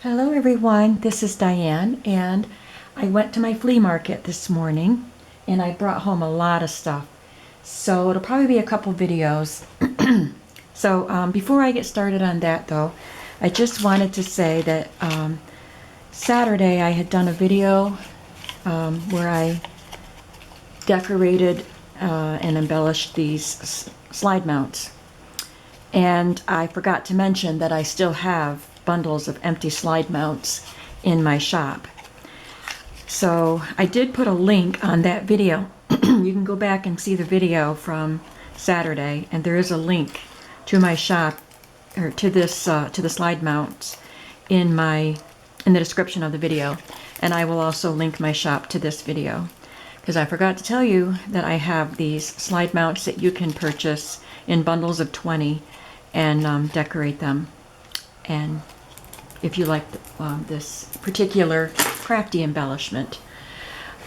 Hello everyone, this is Diane, and I went to my flea market this morning and I brought home a lot of stuff. So it'll probably be a couple videos. Before I get started on that though, I just wanted to say that Saturday I had done a video where I decorated and embellished these slide mounts. And I forgot to mention that I still have bundles of empty slide mounts in my shop. So I did put a link on that video. You can go back and see the video from Saturday, and there is a link to my shop, or to this to the slide mounts in the description of the video. And I will also link my shop to this video, because I forgot to tell you that I have these slide mounts that you can purchase in bundles of 20 and decorate them. And if you like this particular crafty embellishment.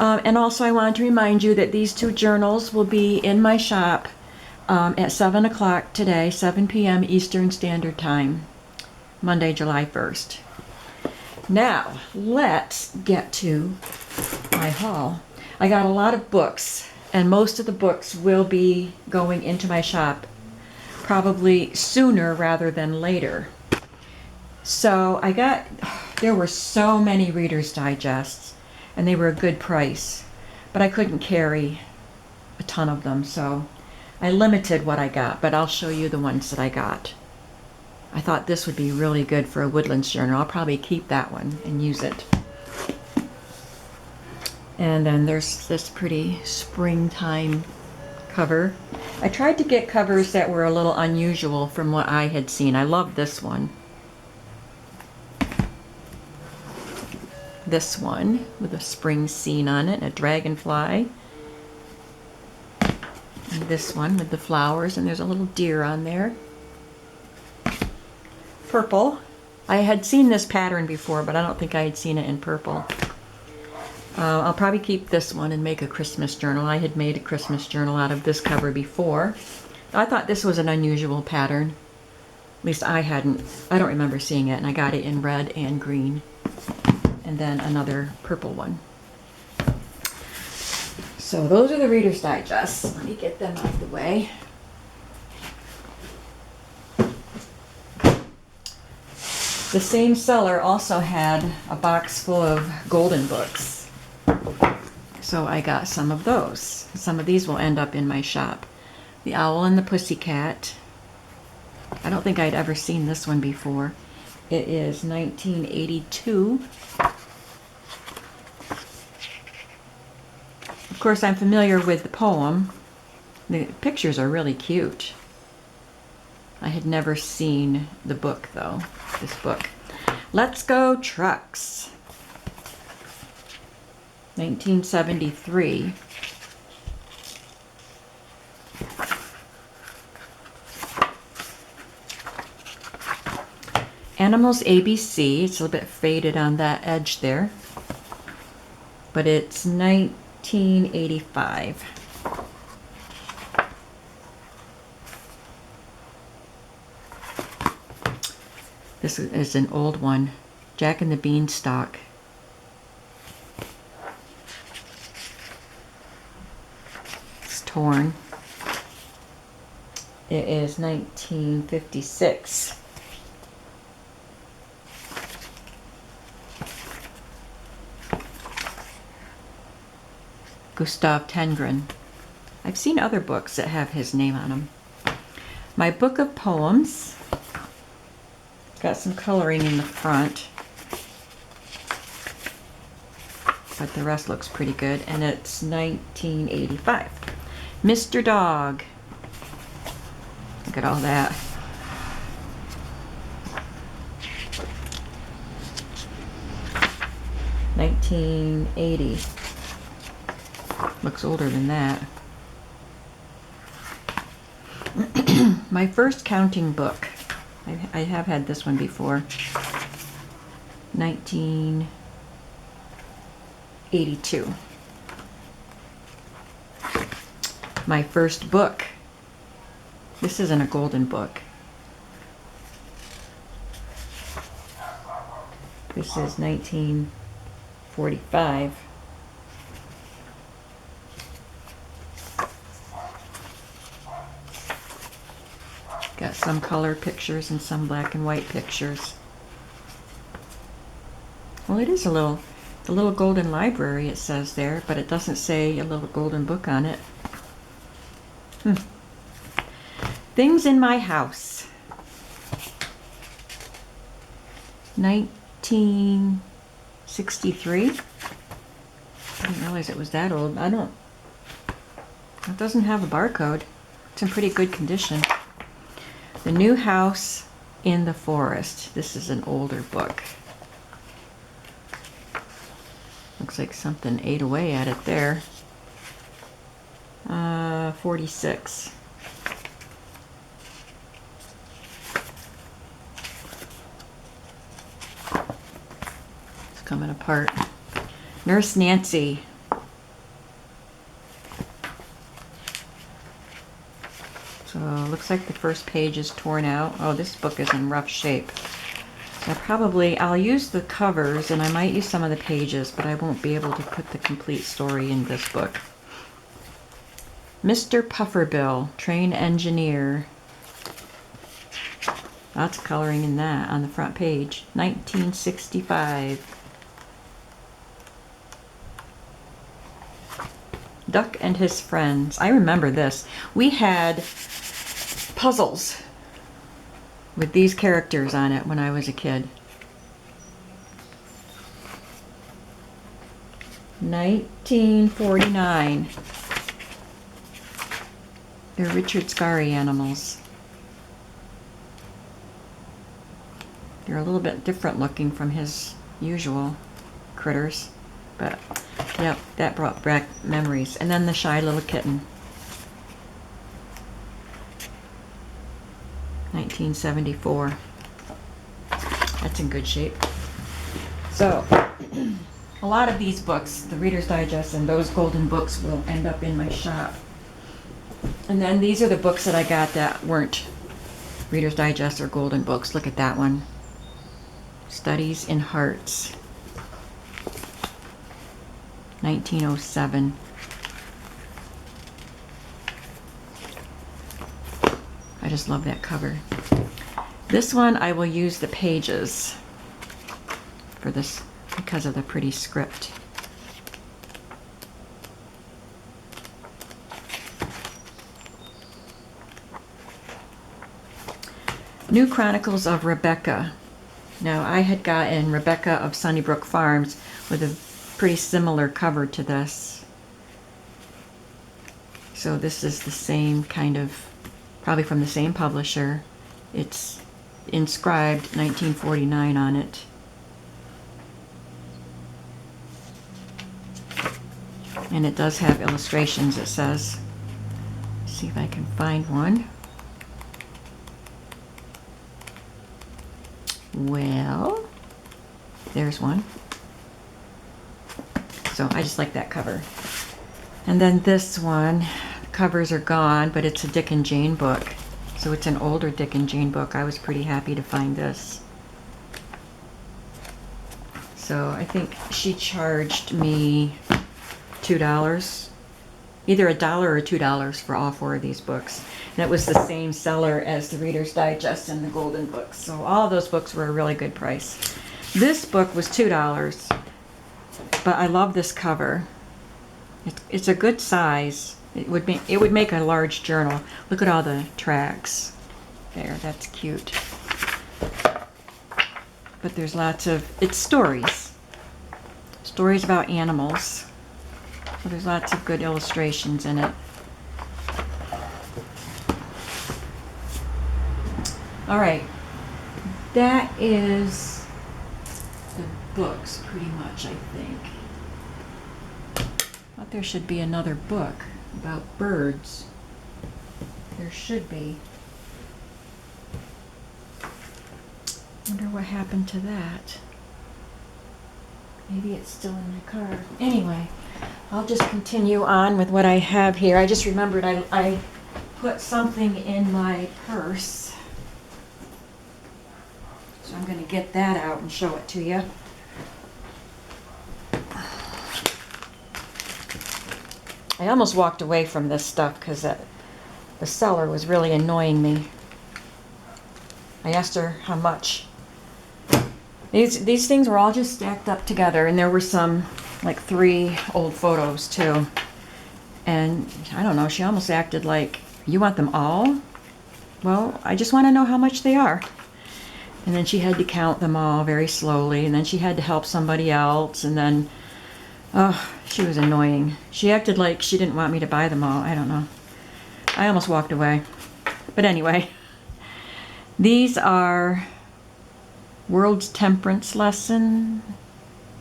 And also I wanted to remind you that these two journals will be in my shop at 7 o'clock today, 7 p.m. Eastern Standard Time, Monday, July 1st. Now, let's get to my haul. I got a lot of books, and most of the books will be going into my shop probably sooner rather than later. So there were so many Reader's Digests, and they were a good price, but I couldn't carry a ton of them, so I limited what I got, but I'll show you the ones that I got. I thought this would be really good for a Woodlands journal. I'll probably keep that one and use it. And then there's this pretty springtime cover. I tried to get covers that were a little unusual from what I had seen. I love this one. This one with a spring scene on it, a dragonfly. And this one with the flowers, and there's a little deer on there. Purple. I had seen this pattern before, but I don't think I had seen it in purple. I'll probably keep this one and make a Christmas journal. I had made a Christmas journal out of this cover before. I thought this was an unusual pattern. At least I hadn't. I don't remember seeing it, and I got it in red and green. And then another purple one. So those are the Reader's Digests. Let me get them out of the way. The same seller also had a box full of golden books. So I got some of those. Some of these will end up in my shop. The Owl and the Pussycat. I don't think I'd ever seen this one before. It is 1982. Of course, I'm familiar with the poem. The pictures are really cute. I had never seen the book, though, this book. Let's Go Trucks. 1973. Animals ABC. It's a little bit faded on that edge there, but it's 1985. This is an old one, Jack and the Beanstalk. It's torn. It is 1956. Gustav Tengren. I've seen other books that have his name on them. My book of poems. Got some coloring in the front, but the rest looks pretty good, and it's 1985. Mr. Dog. Look at all that. $1980. Looks older than that. My first counting book. I have had this one before. 1982. My first book. This isn't a golden book. This is 1945. Got some color pictures and some black and white pictures. Well, it is the little golden library it says there, but it doesn't say a little golden book on it. Things in my house. 1963. I didn't realize it was that old. It doesn't have a barcode. It's in pretty good condition. The New House in the Forest. This is an older book. Looks like something ate away at it there. 46. It's coming apart. Nurse Nancy. So looks like the first page is torn out. Oh, this book is in rough shape. So I'll use the covers and I might use some of the pages, but I won't be able to put the complete story in this book. Mr. Pufferbill, train engineer. Lots of coloring in that on the front page. 1965. Duck and His Friends. I remember this. We had puzzles with these characters on it when I was a kid. 1949. They're Richard Scarry animals. They're a little bit different looking from his usual critters, but yep, that brought back memories. And then the Shy Little Kitten. 1974. That's in good shape. So, a lot of these books, the Reader's Digest and those golden books, will end up in my shop. And then these are the books that I got that weren't Reader's Digest or golden books. Look at that one. Studies in Hearts. 1907. I just love that cover. This one I will use the pages for this because of the pretty script. New Chronicles of Rebecca. Now I had gotten Rebecca of Sunnybrook Farms with a pretty similar cover to this. So this is the same kind of, probably from the same publisher. It's inscribed 1949 on it. And it does have illustrations, it says. Let's see if I can find one. Well, there's one. So I just like that cover. And then this one, the covers are gone, but it's a Dick and Jane book. So it's an older Dick and Jane book. I was pretty happy to find this. So I think she charged me $2, either $1 or $2 for all 4 of these books. And it was the same seller as the Reader's Digest and the golden books. So all of those books were a really good price. This book was $2, but I love this cover. It's a good size. It would make a large journal. Look at all the tracks there. That's cute. But there's lots of, it's stories about animals. So there's lots of good illustrations in it. All right, that is the books pretty much, I think. Thought there should be another book about birds. There should be. Wonder what happened to that. Maybe it's still in my car. Anyway, I'll just continue on with what I have here. I just remembered I put something in my purse. So I'm going to get that out and show it to you. I almost walked away from this stuff because the seller was really annoying me. I asked her how much. These things were all just stacked up together, and there were some, like 3 old photos too. And I don't know, she almost acted like, you want them all? Well, I just want to know how much they are. And then she had to count them all very slowly, and then she had to help somebody else, and then, oh, she was annoying. She acted like she didn't want me to buy them all. I don't know. I almost walked away. But anyway, these are World's Temperance Lesson.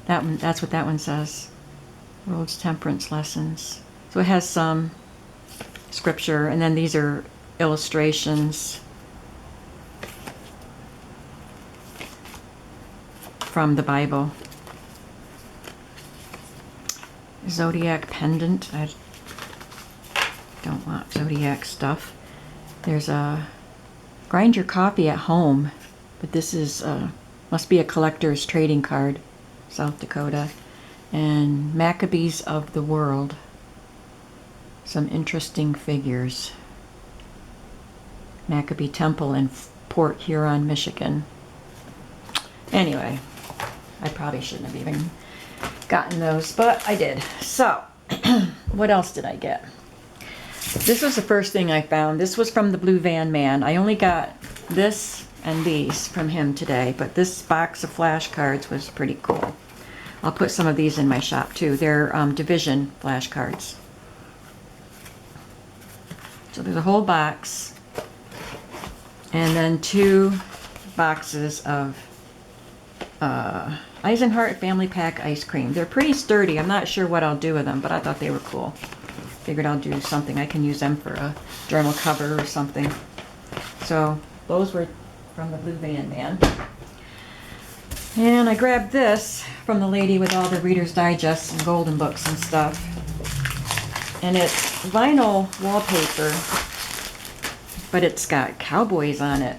That's what that one says. World's Temperance Lessons. So it has some scripture, and then these are illustrations from the Bible. Zodiac pendant. I don't want zodiac stuff. There's a grind your coffee at home, but this is must be a collector's trading card, South Dakota. And Maccabees of the World. Some interesting figures. Maccabee Temple in Port Huron, Michigan. Anyway, I probably shouldn't have even gotten those, but I did. So, what else did I get? This was the first thing I found. This was from the Blue Van Man. I only got this and these from him today, but this box of flashcards was pretty cool. I'll put some of these in my shop too. They're division flashcards. So there's a whole box, and then 2 boxes of Eisenhart Family Pack ice cream. They're pretty sturdy. I'm not sure what I'll do with them, but I thought they were cool. Figured I'll do something. I can use them for a journal cover or something. So those were from the Blue Van Man. And I grabbed this from the lady with all the Reader's Digest and Golden Books and stuff. And it's vinyl wallpaper, but it's got cowboys on it.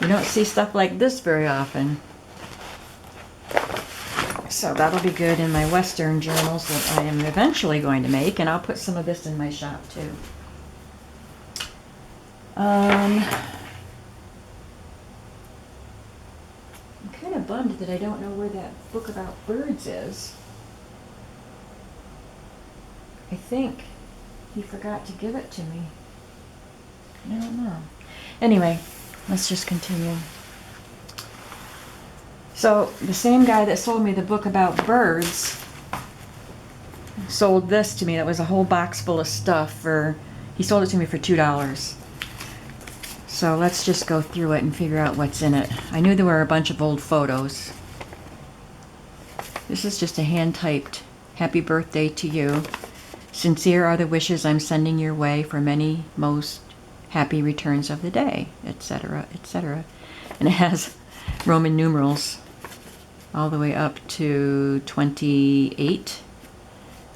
You don't see stuff like this very often. So that'll be good in my Western journals that I am eventually going to make, and I'll put some of this in my shop too. I'm kind of bummed that I don't know where that book about birds is. I think he forgot to give it to me. I don't know. Anyway, let's just continue. So the same guy that sold me the book about birds sold this to me. That was a whole box full of stuff he sold it to me for $2. So let's just go through it and figure out what's in it. I knew there were a bunch of old photos. This is just a hand-typed happy birthday to you. Sincere are the wishes I'm sending your way for many most happy returns of the day, etc., etc. And it has Roman numerals all the way up to 28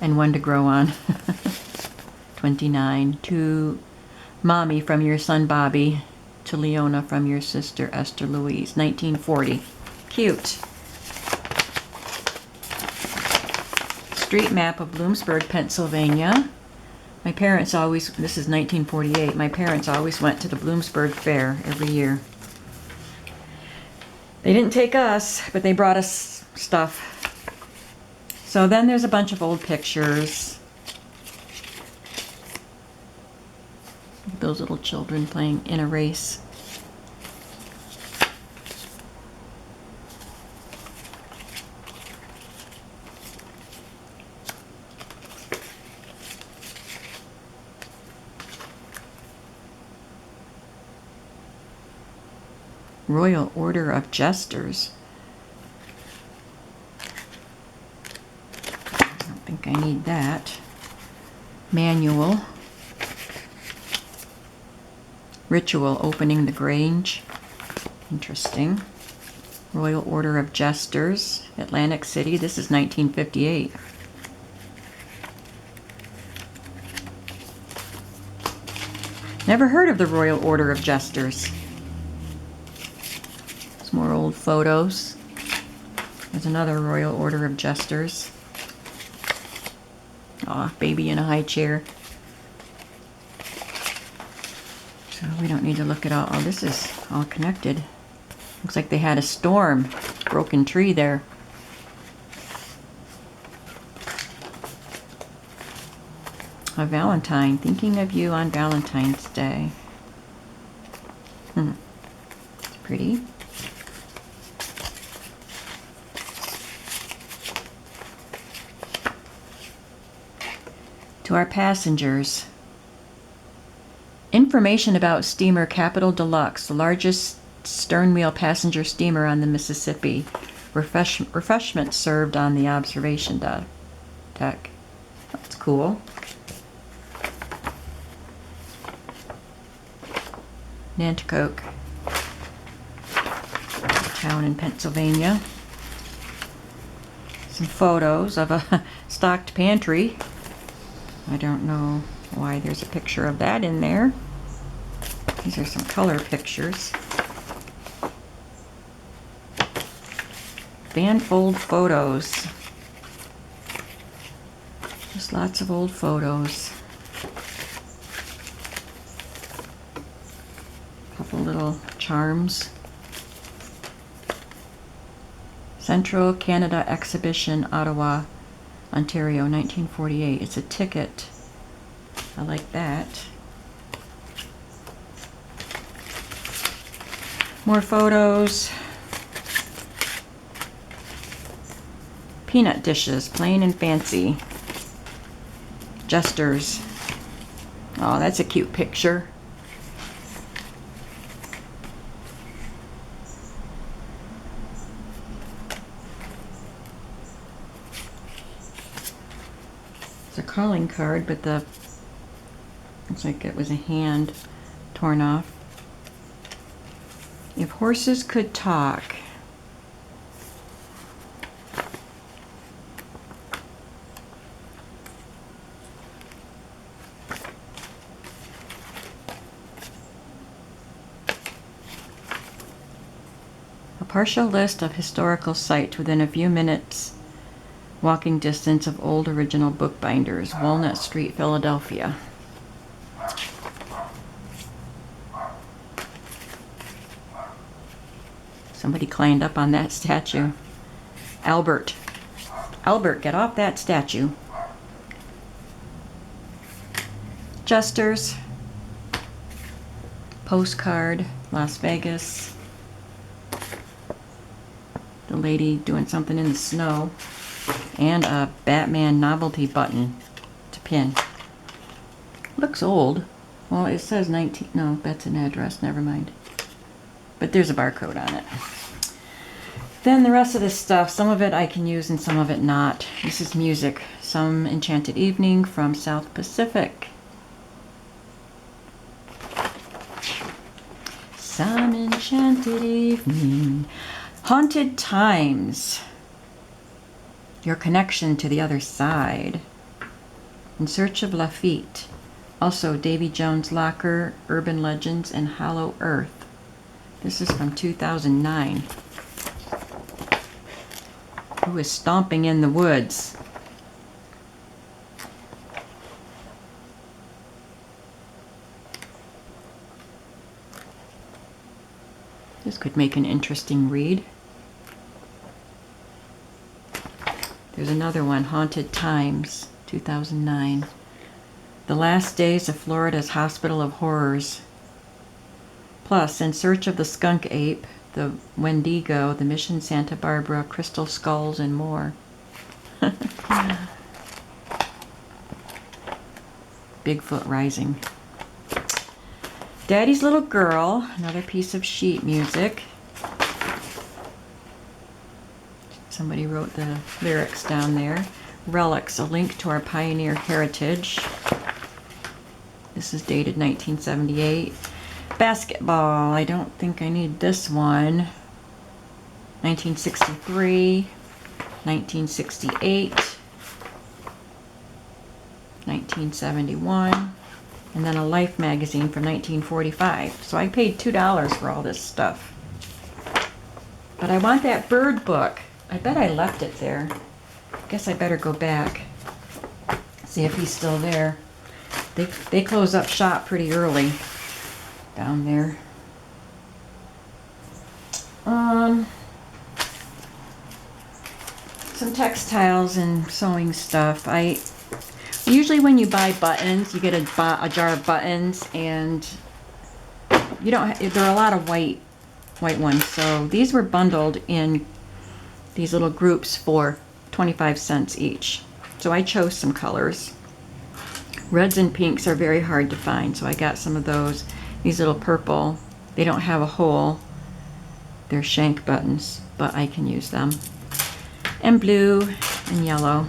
and 1 to grow on. 29. To Mommy from your son Bobby, to Leona from your sister Esther Louise. 1940. Cute. Street map of Bloomsburg, Pennsylvania. My parents always, this is 1948, my parents always went to the Bloomsburg Fair every year. They didn't take us, but they brought us stuff. So then there's a bunch of old pictures. Those little children playing in a race. Royal Order of Jesters. I don't think I need that. Manual. Ritual opening the Grange. Interesting. Royal Order of Jesters, Atlantic City. This is 1958. Never heard of the Royal Order of Jesters. Some more old photos. There's another Royal Order of Jesters. Aw, baby in a high chair. So we don't need to look at all. Oh, this is all connected. Looks like they had a storm. Broken tree there. A Valentine. Thinking of you on Valentine's Day. It's pretty. To our passengers. Information about steamer Capital Deluxe, the largest sternwheel passenger steamer on the Mississippi. Refreshments served on the observation deck. That's cool. Nanticoke, a town in Pennsylvania. Some photos of a stocked pantry. I don't know why there's a picture of that in there. These are some color pictures. Fanfold photos. Just lots of old photos. Couple little charms. Central Canada Exhibition, Ottawa, Ontario, 1948. It's a ticket. I like that. More photos. Peanut dishes, plain and fancy. Jesters. Oh, that's a cute picture. It's a calling card, but the looks like it was a hand torn off. If horses could talk. A partial list of historical sites within a few minutes walking distance of old original bookbinders, Walnut Street, Philadelphia. Somebody climbed up on that statue. Albert. Albert, get off that statue. Jesters. Postcard, Las Vegas. The lady doing something in the snow. And a Batman novelty button to pin. Looks old. Well, it says 19. No, that's an address. Never mind. But there's a barcode on it. Then the rest of this stuff, some of it I can use and some of it not. This is music. Some Enchanted Evening from South Pacific. Some Enchanted Evening. Haunted Times. Your connection to the other side. In Search of Lafitte. Also Davy Jones' Locker, Urban Legends, and Hollow Earth. This is from 2009. Who is stomping in the woods? This could make an interesting read. There's another one, Haunted Times, 2009. The Last Days of Florida's Hospital of Horrors. Plus, In Search of the Skunk Ape, the Wendigo, the Mission Santa Barbara, Crystal Skulls, and more. Bigfoot Rising. Daddy's Little Girl, another piece of sheet music. Somebody wrote the lyrics down there. Relics, a link to our pioneer heritage. This is dated 1978. Basketball, I don't think I need this one. 1963, 1968, 1971. and then a Life magazine from 1945. So I paid $2 for all this stuff. But I want that bird book. I bet I left it there. I guess I better go back, see if he's still there. They close up shop pretty early down there. Some textiles and sewing stuff. Usually when you buy buttons, you get a jar of buttons, and you don't. There are a lot of white ones. So these were bundled in these little groups for 25 cents each. So I chose some colors. Reds and pinks are very hard to find, so I got some of those. These little purple, they don't have a hole. They're shank buttons, but I can use them. And blue and yellow.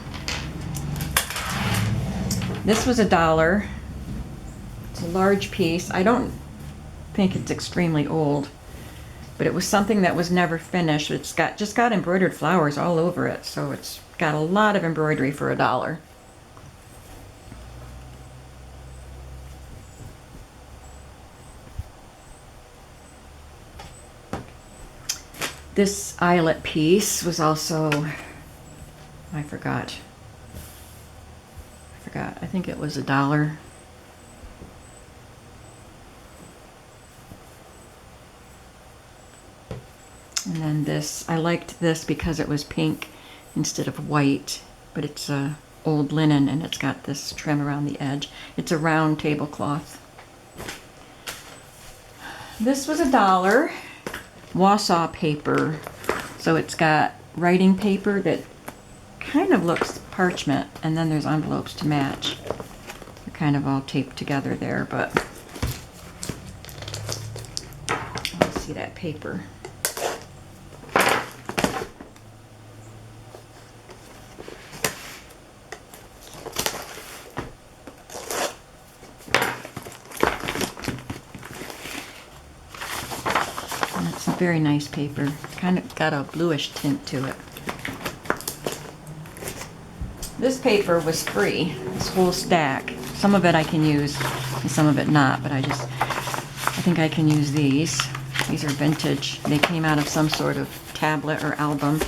This was $1. It's a large piece. I don't think it's extremely old, but it was something that was never finished. It's just got embroidered flowers all over it, so it's got a lot of embroidery for $1. This eyelet piece was also, I forgot. I think it was $1. And then this, I liked this because it was pink instead of white, but it's old linen and it's got this trim around the edge. It's a round tablecloth. This was $1. Wausau paper. So it's got writing paper that kind of looks parchment, and then there's envelopes to match. They're kind of all taped together there, but let's see that paper. Very nice paper. Kind of got a bluish tint to it. This paper was free, this whole stack. Some of it I can use and some of it not, but I think I can use these. These are vintage. They came out of some sort of tablet or album.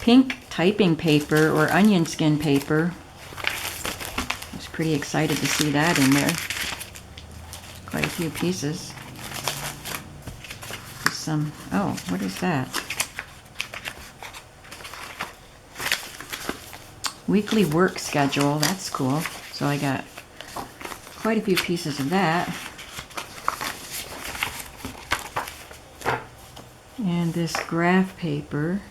Pink typing paper or onion skin paper. I was pretty excited to see that in there. Quite a few pieces. Oh, what is that? Weekly work schedule, that's cool. So I got quite a few pieces of that. And this graph paper,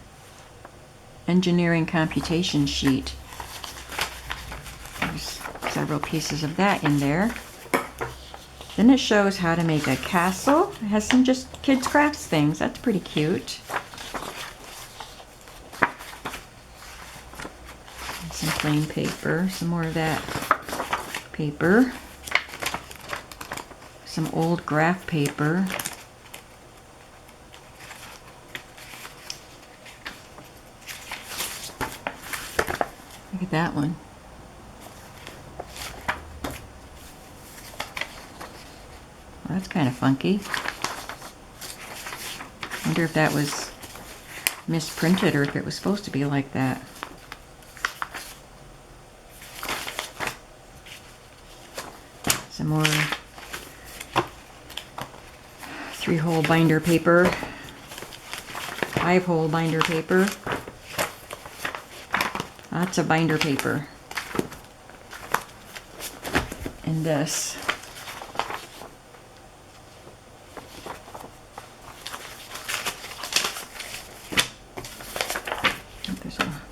engineering computation sheet. There's several pieces of that in there. Then it shows how to make a castle. It has some just kids' crafts things. That's pretty cute. And some plain paper. Some more of that paper. Some old graph paper. Look at that one. That's kind of funky. Wonder if that was misprinted or if it was supposed to be like that. Some more 3-hole binder paper, 5-hole binder paper. Lots of binder paper. And this.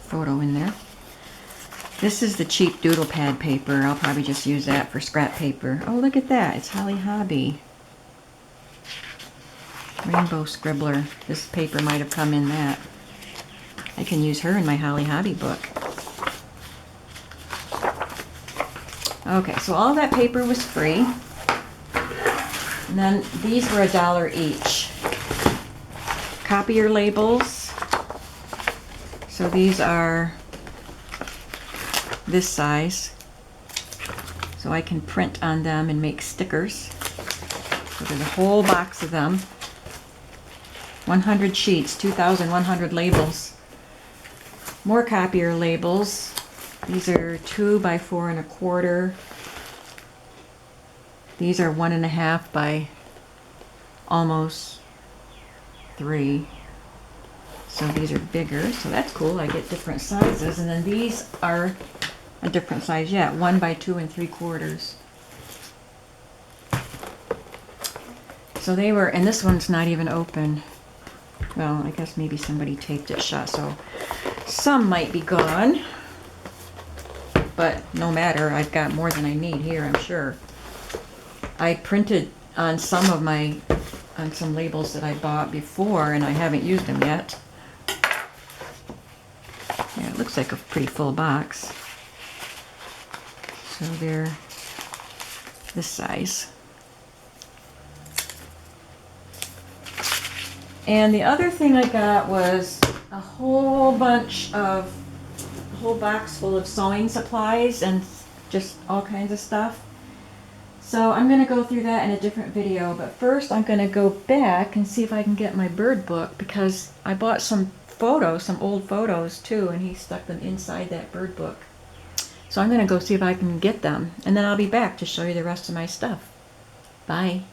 Photo in there. This is the cheap doodle pad paper. I'll probably just use that for scrap paper. Oh, look at that. It's Holly Hobby. Rainbow Scribbler. This paper might have come in that. I can use her in my Holly Hobby book. Okay, so all that paper was free. And then these were $1 each. Copier labels. So these are this size. so I can print on them and make stickers. So there's a whole box of them. 100 sheets, 2,100 labels. More copier labels. These are 2 by 4 1/4. These are 1.5 by almost 3. So these are bigger, so that's cool. I get different sizes. And then these are a different size yet, 1 by 2 3/4. So they were, and this one's not even open. Well, I guess maybe somebody taped it shut, so some might be gone. But no matter, I've got more than I need here, I'm sure. I printed on some of my, on some labels that I bought before, and I haven't used them yet. Yeah, it looks like a pretty full box. So they're this size. And the other thing I got was a whole box full of sewing supplies and just all kinds of stuff. So I'm going to go through that in a different video, but first I'm going to go back and see if I can get my bird book, because I bought some photos, some old photos too, and he stuck them inside that bird book. So I'm going to go see if I can get them, and then I'll be back to show you the rest of my stuff. Bye.